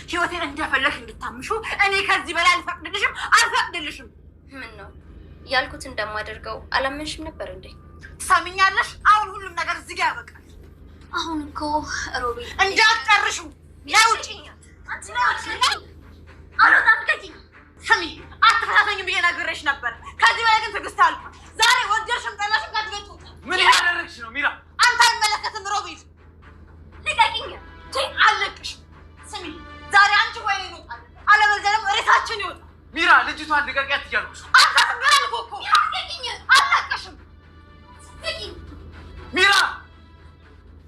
ህይወቴን እንደፈለሽ እንድታምሹ እኔ ከዚህ በላይ አልፈቅድልሽም። ምን ነው ያልኩት እንደማደርገው አላመንሽም ነበር እንዴ? ትሰሚኛለሽ? አሁን ሁሉም ነገር እዚህ ጋር ያበቃል። አሁን እኮ ሮቤል እንዳትቀርሹ ያውጪኝ ስሚ አትፈታተኝ ብዬ ነግሬሽ ነበር። ከዚህ በላይ ግን ትዕግስት አልኩ። ዛሬ ወደድሽም ጠላሽም ከትቤት ውጣ። ምን ያደረግሽ ነው ሚራ? አንተ አይመለከትም ሮቤል። ልቀቂኝ። አልለቅሽም። ስሚ ዛሬ አንቺ ወይ ይወጣል አለበለዚያ ደግሞ ሬሳችን ይወጣል። ሚራ ልጅቷን ልቀቂያት እያልኩሽ። አንተ ትንገራል እኮ ልቀቂኝ። አልለቅሽም። ሚራ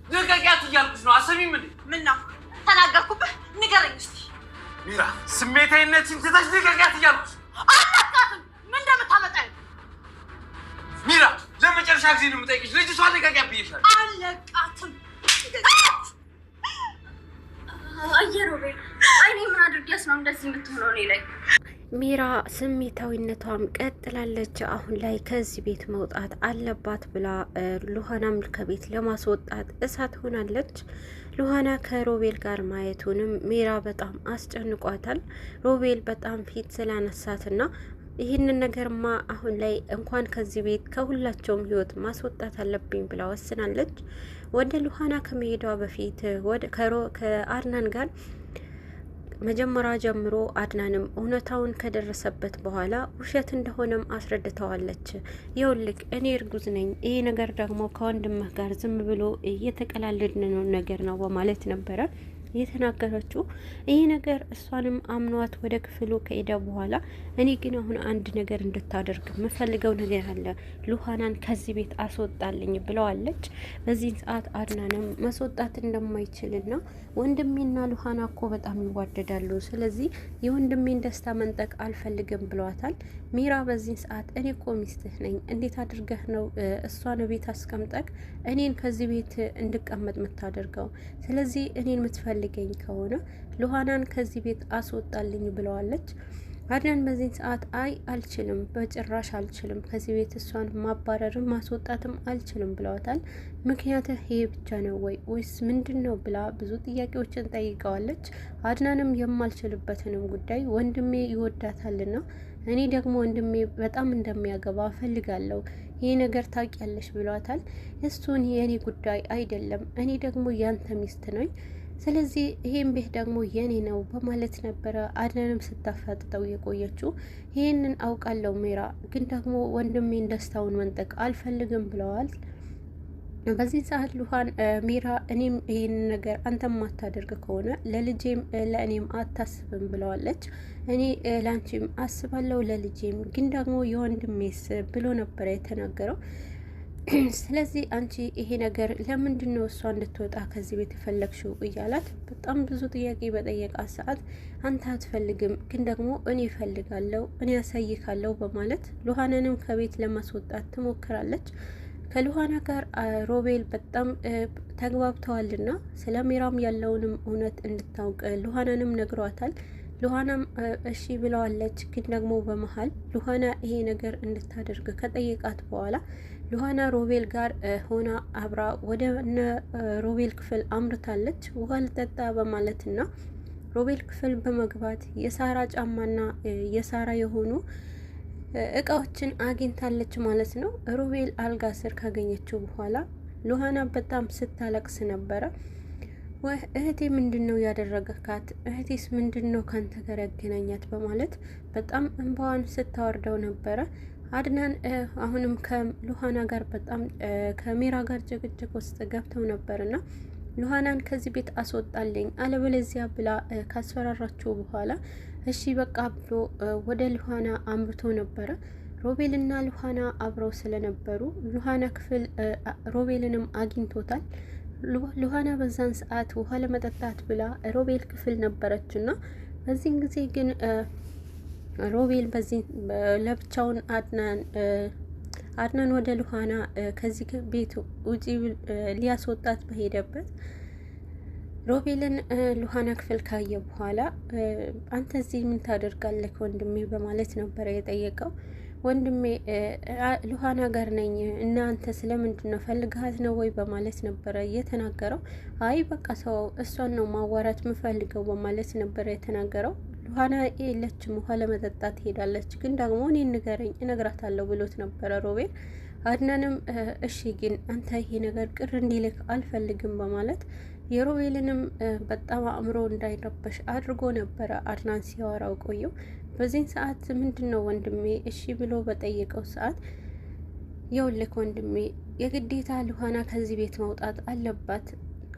ልቀቂያት እያልኩሽ ነው። አሰሚም እንዴ? ምን ነው ተናገርኩብህ? ንገረኝ እስኪ ሚራ ስሜታዊነትሽን ትተሽ ልቀቂያት እያልኩሽ። አልለቃትም። ምን እንደምታመጣኝ ሚራ ለመጨረሻ ጊዜ ነው የምጠይቅሽ። ልጅቷን ልቀቂያት ብዬሻለሁ። አልለቃትም። ሮቤል አይኔ ምን አድርጊያስ ነው እንደዚህ የምትሆነው እኔ ላይ? ሚራ ስሜታዊነቷም ቀጥላለች። አሁን ላይ ከዚህ ቤት መውጣት አለባት ብላ ሉሃናም ከቤት ለማስወጣት እሳት ሆናለች። ሉሃና ከሮቤል ጋር ማየቱንም ሚራ በጣም አስጨንቋታል። ሮቤል በጣም ፊት ስላነሳትና ይህንን ነገርማ አሁን ላይ እንኳን ከዚህ ቤት ከሁላቸውም ህይወት ማስወጣት አለብኝ ብላ ወስናለች። ወደ ሉሃና ከመሄዷ በፊት ከአድናን ጋር መጀመሪያ ጀምሮ አድናንም እውነታውን ከደረሰበት በኋላ ውሸት እንደሆነም አስረድተዋለች። ይኸውልህ እኔ እርጉዝ ነኝ፣ ይሄ ነገር ደግሞ ከወንድምህ ጋር ዝም ብሎ እየተቀላለድን ነው ነገር ነው በማለት ነበረ የተናገረችው። ይህ ነገር እሷንም አምኗት ወደ ክፍሉ ከሄደ በኋላ እኔ ግን አሁን አንድ ነገር እንድታደርግ የምፈልገው ነገር አለ፣ ሉሃናን ከዚህ ቤት አስወጣልኝ ብለዋለች። በዚህ ሰዓት አድናንም ማስወጣት እንደማይችልና ወንድሜና ሉሃና እኮ በጣም ይዋደዳሉ፣ ስለዚህ የወንድሜን ደስታ መንጠቅ አልፈልግም ብለዋታል። ሚራ በዚህ ሰዓት እኔ እኮ ሚስትህ ነኝ፣ እንዴት አድርገህ ነው እሷን ቤት አስቀምጠቅ እኔን ከዚህ ቤት እንድቀመጥ የምታደርገው? ስለዚህ እኔን የምትፈልገኝ ከሆነ ሉሃናን ከዚህ ቤት አስወጣልኝ ብለዋለች። አድናን በዚህ ሰዓት አይ አልችልም፣ በጭራሽ አልችልም፣ ከዚህ ቤት እሷን ማባረርም ማስወጣትም አልችልም ብለዋታል። ምክንያትህ ይሄ ብቻ ነው ወይስ ምንድን ነው ብላ ብዙ ጥያቄዎችን ጠይቀዋለች። አድናንም የማልችልበትንም ጉዳይ ወንድሜ ይወዳታልና እኔ ደግሞ ወንድሜ በጣም እንደሚያገባ ፈልጋለሁ፣ ይሄ ነገር ታውቂያለሽ ብሏታል። እሱን የኔ ጉዳይ አይደለም፣ እኔ ደግሞ ያንተ ሚስት ነኝ፣ ስለዚህ ይሄን ቤት ደግሞ የኔ ነው በማለት ነበረ አድናንም ስታፋጥጠው የቆየችው። ይሄንን አውቃለሁ ሚራ፣ ግን ደግሞ ወንድሜን ደስታውን መንጠቅ አልፈልግም ብለዋል። በዚህ ሰዓት ሉሃን ሚራ እኔም ይህን ነገር አንተም ማታደርግ ከሆነ ለልጄም ለእኔም አታስብም ብለዋለች። እኔ ላንቺም አስባለሁ ለልጄም፣ ግን ደግሞ የወንድሜስ ብሎ ነበረ የተናገረው። ስለዚህ አንቺ ይሄ ነገር ለምንድን ነው እሷ እንድትወጣ ከዚህ ቤት የፈለግሽው እያላት በጣም ብዙ ጥያቄ በጠየቃት ሰዓት አንተ አትፈልግም፣ ግን ደግሞ እኔ እፈልጋለሁ፣ እኔ ያሳይካለሁ በማለት ሉሃንንም ከቤት ለማስወጣት ትሞክራለች። ከሉሃና ጋር ሮቤል በጣም ተግባብተዋልና ስለ ሚራም ያለውንም እውነት እንድታውቅ ሉሃናንም ነግሯታል። ሉሃናም እሺ ብለዋለች። ግን ደግሞ በመሀል ሉሃና ይሄ ነገር እንድታደርግ ከጠየቃት በኋላ ሉሃና ሮቤል ጋር ሆና አብራ ወደ ሮቤል ክፍል አምርታለች። ውሃ ልጠጣ በማለትና ሮቤል ክፍል በመግባት የሳራ ጫማና የሳራ የሆኑ እቃዎችን አግኝታለች ማለት ነው። ሮቤል አልጋ ስር ካገኘችው በኋላ ሉሃና በጣም ስታለቅስ ነበረ። እህቴ ምንድን ነው ያደረገካት? እህቴስ ምንድን ነው ካንተ ጋር ያገናኛት? በማለት በጣም እንባዋን ስታወርደው ነበረ። አድናን አሁንም ከሉሃና ጋር በጣም ከሚራ ጋር ጭቅጭቅ ውስጥ ገብተው ነበርና ሉሃናን ከዚህ ቤት አስወጣልኝ አለበለዚያ ብላ ካስፈራራቸው በኋላ እሺ በቃ ብሎ ወደ ሉሃና አምርቶ ነበረ። ሮቤልና ሉሃና አብረው ስለነበሩ ሉሃና ክፍል ሮቤልንም አግኝቶታል። ሉሃና በዛን ሰዓት ውሃ ለመጠጣት ብላ ሮቤል ክፍል ነበረችና በዚህን ጊዜ ግን ሮቤል በዚህ ለብቻውን አድናን ወደ ሉሃና ከዚህ ቤት ውጪ ሊያስወጣት በሄደበት ሮቤልን ሉሃና ክፍል ካየ በኋላ አንተ እዚህ ምን ታደርጋለህ ወንድሜ በማለት ነበረ የጠየቀው። ወንድሜ ሉሃና ጋር ነኝ እናንተ ስለምንድን ነው ፈልግሃት ነው ወይ በማለት ነበረ የተናገረው። አይ በቃ ሰው እሷን ነው ማዋራት ምፈልገው በማለት ነበረ የተናገረው። ሉሃና የለችም ውሃ ለመጠጣት ትሄዳለች፣ ግን ደግሞ እኔ ንገረኝ እነግራታለሁ ብሎት ነበረ ሮቤል። አድናንም እሺ ግን አንተ ይሄ ነገር ቅር እንዲልክ አልፈልግም በማለት የሮቤልንም በጣም አእምሮ እንዳይረበሽ አድርጎ ነበረ አድናን ሲያወራው ቆየው። በዚህን ሰዓት ምንድን ነው ወንድሜ እሺ ብሎ በጠየቀው ሰዓት የውልክ ወንድሜ የግዴታ ሉሃና ከዚህ ቤት መውጣት አለባት፣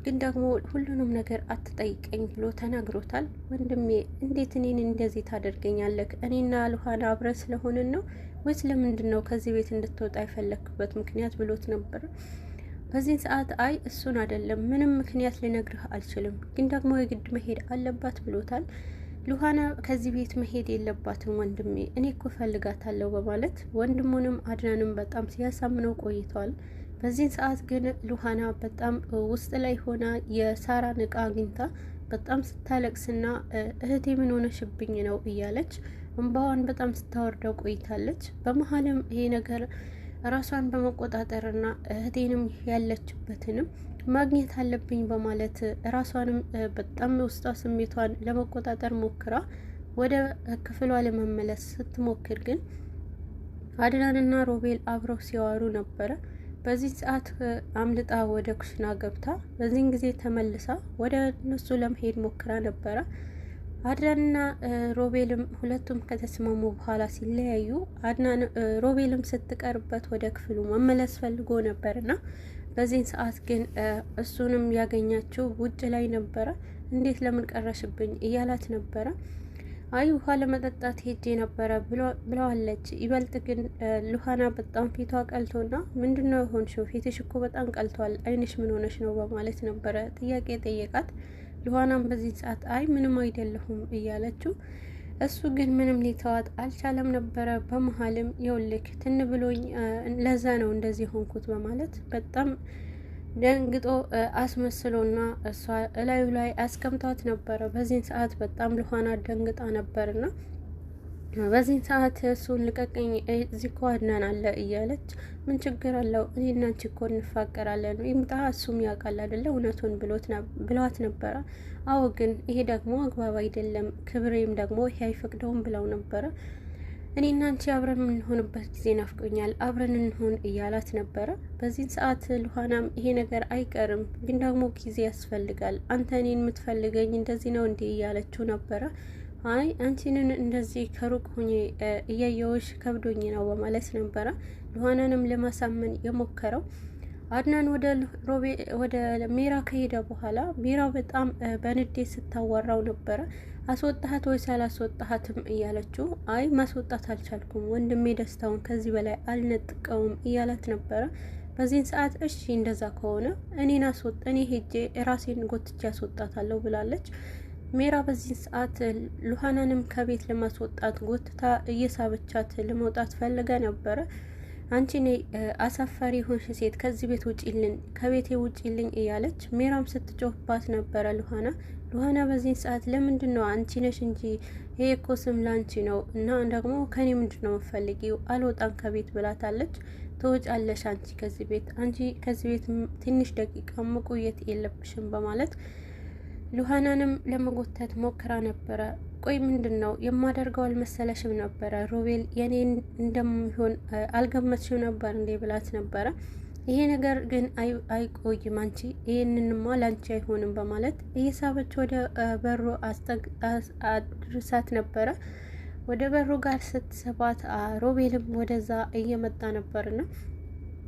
ግን ደግሞ ሁሉንም ነገር አትጠይቀኝ ብሎ ተናግሮታል። ወንድሜ እንዴት እኔን እንደዚህ ታደርገኛለህ? እኔና ሉሃና አብረን ስለሆንን ነው ወይስ ለምንድን ነው ከዚህ ቤት እንድትወጣ የፈለክበት ምክንያት ብሎት ነበር። በዚህን ሰዓት አይ እሱን አይደለም ምንም ምክንያት ልነግርህ አልችልም፣ ግን ደግሞ የግድ መሄድ አለባት ብሎታል። ሉሃና ከዚህ ቤት መሄድ የለባትም ወንድሜ እኔ እኮ ፈልጋታለሁ በማለት ወንድሙንም አድናንም በጣም ሲያሳምነው ቆይተዋል። በዚህን ሰዓት ግን ሉሃና በጣም ውስጥ ላይ ሆና የሳራን እቃ አግኝታ በጣም ስታለቅስና እህቴ ምን ሆነሽብኝ ነው እያለች እንባዋን በጣም ስታወርደው ቆይታለች። በመሀልም ይሄ ነገር ራሷን በመቆጣጠርና እህቴንም ያለችበትንም ማግኘት አለብኝ በማለት ራሷንም በጣም ውስጧ ስሜቷን ለመቆጣጠር ሞክራ ወደ ክፍሏ ለመመለስ ስትሞክር ግን አድናንና ሮቤል አብረው ሲያወሩ ነበረ። በዚህ ሰዓት አምልጣ ወደ ኩሽና ገብታ በዚህን ጊዜ ተመልሳ ወደ እነሱ ለመሄድ ሞክራ ነበረ። አድናንና ሮቤልም ሁለቱም ከተስማሙ በኋላ ሲለያዩ አድናን ሮቤልም ስትቀርበት ወደ ክፍሉ መመለስ ፈልጎ ነበርና በዚህን ሰዓት ግን እሱንም ያገኛችው ውጭ ላይ ነበረ። እንዴት ለምን ቀረሽብኝ እያላት ነበረ። አይ ውሃ ለመጠጣት ሄጄ ነበረ ብለዋለች። ይበልጥ ግን ሉሃና በጣም ፊቷ ቀልቶና ምንድነው የሆንሽው? ፊትሽ እኮ በጣም ቀልቷል፣ አይንሽ ምን ሆነሽ ነው በማለት ነበረ ጥያቄ ጠየቃት። ሉሃናም በዚህ ሰዓት አይ ምንም አይደለሁም እያለችው፣ እሱ ግን ምንም ሊተዋት አልቻለም ነበረ። በመሀልም የውልክ ትን ብሎኝ ለዛ ነው እንደዚህ ሆንኩት በማለት በጣም ደንግጦ አስመስሎና እሷ እላዩ ላይ አስቀምጧት ነበረ። በዚህን ሰዓት በጣም ሉሃና ደንግጣ ነበርና በዚህን ሰዓት እሱን ልቀቀኝ እዚህ እኮ አድናን አለ እያለች ምን ችግር አለው እኔና አንቺ እኮ እንፋቀራለን ይምጣ እሱም ያውቃል አይደለ እውነቱን ብለዋት ነበረ። አዎ ግን ይሄ ደግሞ አግባብ አይደለም ክብሬም ደግሞ ይሄ አይፈቅደውም ብለው ነበረ። እኔና አንቺ አብረን የምንሆንበት ጊዜ ናፍቆኛል አብረን እንሆን እያላት ነበረ። በዚህን ሰዓት ሉሃናም ይሄ ነገር አይቀርም ግን ደግሞ ጊዜ ያስፈልጋል፣ አንተ እኔን የምትፈልገኝ እንደዚህ ነው እንዴ እያለችው ነበረ። አይ አንቺንን እንደዚህ ከሩቅ ሆኜ እያየውሽ ከብዶኝ ነው በማለት ነበረ ሉሃናንም ለማሳመን የሞከረው። አድናን ወደ ሜራ ከሄደ በኋላ ሜራ በጣም በንዴት ስታወራው ነበረ። አስወጣሃት ወይስ አላስወጣሃትም እያለችው አይ ማስወጣት አልቻልኩም ወንድሜ ደስታውን ከዚህ በላይ አልነጥቀውም እያላት ነበረ። በዚህን ሰዓት እሺ እንደዛ ከሆነ እኔ ሄጄ ራሴን ጎትቼ ያስወጣታለሁ ብላለች ሜራ። በዚህ ሰዓት ሉሃናንም ከቤት ለማስወጣት ጎትታ እየሳበቻት ለመውጣት ፈልጋ ነበረ። አንቺ ነይ አሳፋሪ ሆንሽ ሴት ከዚህ ቤት ውጪልኝ ከቤቴ ውጪልኝ እያለች ሜራም ስትጮህባት ነበረ ሉሃና በዚህ ሰዓት ለምንድን ነው አንቺ ነሽ እንጂ ይሄ እኮ ስም ላንቺ ነው እና ደግሞ ከኔ ምንድን ነው የምትፈልጊው አልወጣም ከቤት ብላታለች። ትወጫለሽ አንቺ ከዚህ ቤት ትንሽ ደቂቃ መቆየት የለብሽም በማለት ሉሃናንም ለመጎተት ሞክራ ነበረ። ቆይ ምንድን ነው የማደርገው አልመሰለሽም ነበረ ሮቤል የኔን እንደሚሆን አልገመትሽም ነበር እንዴ ብላት ነበረ። ይሄ ነገር ግን አይቆይም አንቺ ይሄንንማ ላንቺ አይሆንም በማለት እየሳበች ወደ በሩ አድርሳት ነበረ። ወደ በሩ ጋር ስትሰባት ሮቤልም ወደዛ እየመጣ ነበርና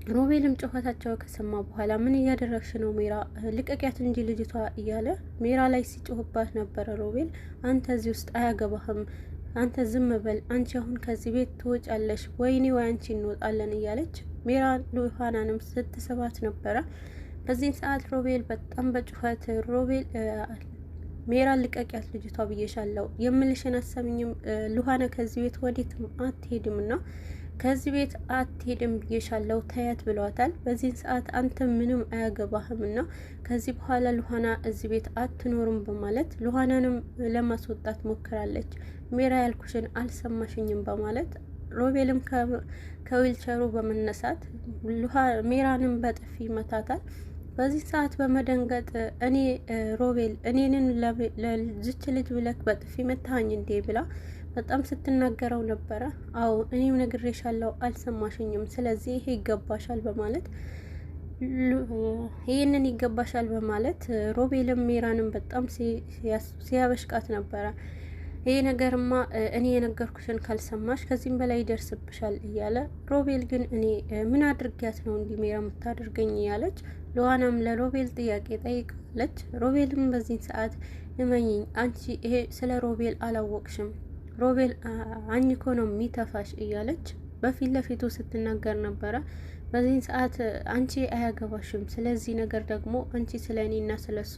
ሮቤልም ጩኸታቸው ከሰማ በኋላ ምን እያደረግሽ ነው ሜራ ልቀቂያት እንጂ ልጅቷ እያለ ሜራ ላይ ሲጮህባት ነበረ። ሮቤል አንተ እዚህ ውስጥ አያገባህም አንተ ዝም በል አንቺ አሁን ከዚህ ቤት ትወጫለሽ ወይኔ ወይ አንቺ እንወጣለን እያለች ሜራ ሉሃናንም ስትስባት ነበረ። በዚህን ሰዓት ሮቤል በጣም በጩኸት ሮቤል ሜራ ልቀቂያት ልጅቷ ብዬሻለሁ የምልሽን አሰምኝም ሉሃና ከዚህ ቤት ወዴትም አትሄድም እና ከዚህ ቤት አትሄድም ብዬሻለሁ ተያት ብለዋታል። በዚህን ሰዓት አንተ ምንም አያገባህም እና ከዚህ በኋላ ሉሃና እዚህ ቤት አትኖርም በማለት ሉሃናንም ለማስወጣት ሞክራለች። ሜራ ያልኩሽን አልሰማሽኝም በማለት ሮቤልም ከዊልቸሩ በመነሳት ሜራንም በጥፊ መታታል። በዚህ ሰዓት በመደንገጥ እኔ ሮቤል እኔንን ለዝች ልጅ ብለክ በጥፊ መታኝ እንዴ ብላ በጣም ስትናገረው ነበረ። አዎ እኔም ነግሬሻለሁ አልሰማሽኝም፣ ስለዚህ ይሄ ይገባሻል በማለት ይህንን ይገባሻል በማለት ሮቤልም ሜራንም በጣም ሲያበሽቃት ነበረ። ይሄ ነገርማ እኔ የነገርኩሽን ካልሰማሽ ከዚህም በላይ ይደርስብሻል እያለ ሮቤል ግን እኔ ምን አድርጊያት ነው እንዲህ ሜራ የምታደርገኝ እያለች ሉሃናም ለሮቤል ጥያቄ ጠይቃለች። ሮቤልም በዚህ ሰዓት እመኝኝ አንቺ ይሄ ስለ ሮቤል አላወቅሽም፣ ሮቤል አኝኮ ነው የሚተፋሽ እያለች በፊት ለፊቱ ስትናገር ነበረ። በዚህ ሰዓት አንቺ አያገባሽም፣ ስለዚህ ነገር ደግሞ አንቺ ስለ እኔና ስለ እሷ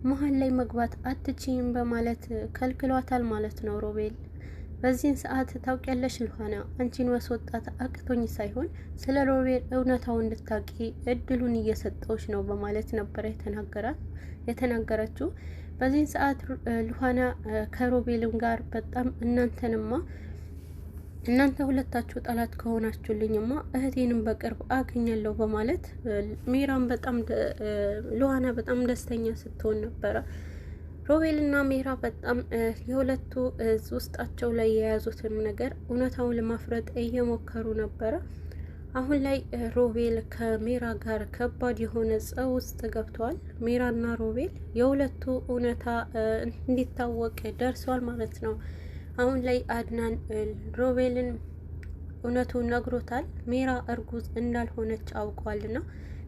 መሀል ላይ መግባት አትችይም በማለት ከልክሏታል ማለት ነው ሮቤል። በዚህን ሰዓት ታውቂያለሽ ሉሃና አንቺን ማስወጣት አቅቶኝ ሳይሆን ስለ ሮቤል እውነታው እንድታቂ እድሉን እየሰጠውሽ ነው በማለት ነበር የተናገረችው። በዚህን ሰዓት ሉሃና ከሮቤልም ጋር በጣም እናንተ ሁለታችሁ ጠላት ከሆናችሁልኝማ እህቴንም በቅርብ አገኛለሁ በማለት ሉሃና በጣም ደስተኛ ስትሆን ነበረ። ሮቤልና ሜራ በጣም የሁለቱ ውስጣቸው ላይ የያዙትን ነገር እውነታውን ለማፍረጥ እየሞከሩ ነበረ። አሁን ላይ ሮቤል ከሜራ ጋር ከባድ የሆነ ጸብ ውስጥ ገብተዋል። ሜራና ሮቤል የሁለቱ እውነታ እንዲታወቅ ደርሷል ማለት ነው። አሁን ላይ አድናን ሮቤልን እውነቱን ነግሮታል። ሜራ እርጉዝ እንዳልሆነች አውቋልና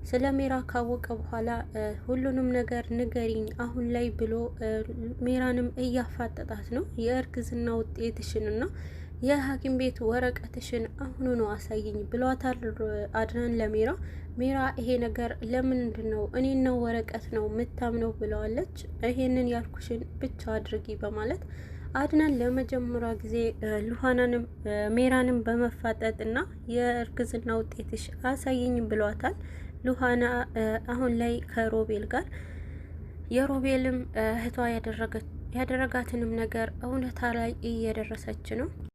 ስለ ሜራ ካወቀ በኋላ ሁሉንም ነገር ንገሪኝ አሁን ላይ ብሎ ሜራንም እያፋጠጣት ነው። የእርግዝና ውጤትሽንና የሐኪም ቤት ወረቀትሽን አሁኑ ነው አሳይኝ ብሏታል አድናን ለሜራ። ሜራ ይሄ ነገር ለምንድን ነው እኔን ነው ወረቀት ነው ምታምነው ብለዋለች። ይሄንን ያልኩሽን ብቻ አድርጊ በማለት አድናን ለመጀመሪያ ጊዜ ሉሃናንም ሜራንም በመፋጠጥና የእርግዝና ውጤትሽ አሳይኝ ብሏታል። ሉሃና አሁን ላይ ከሮቤል ጋር የሮቤልም እህቷ ያደረጋትንም ነገር እውነታ ላይ እየደረሰች ነው።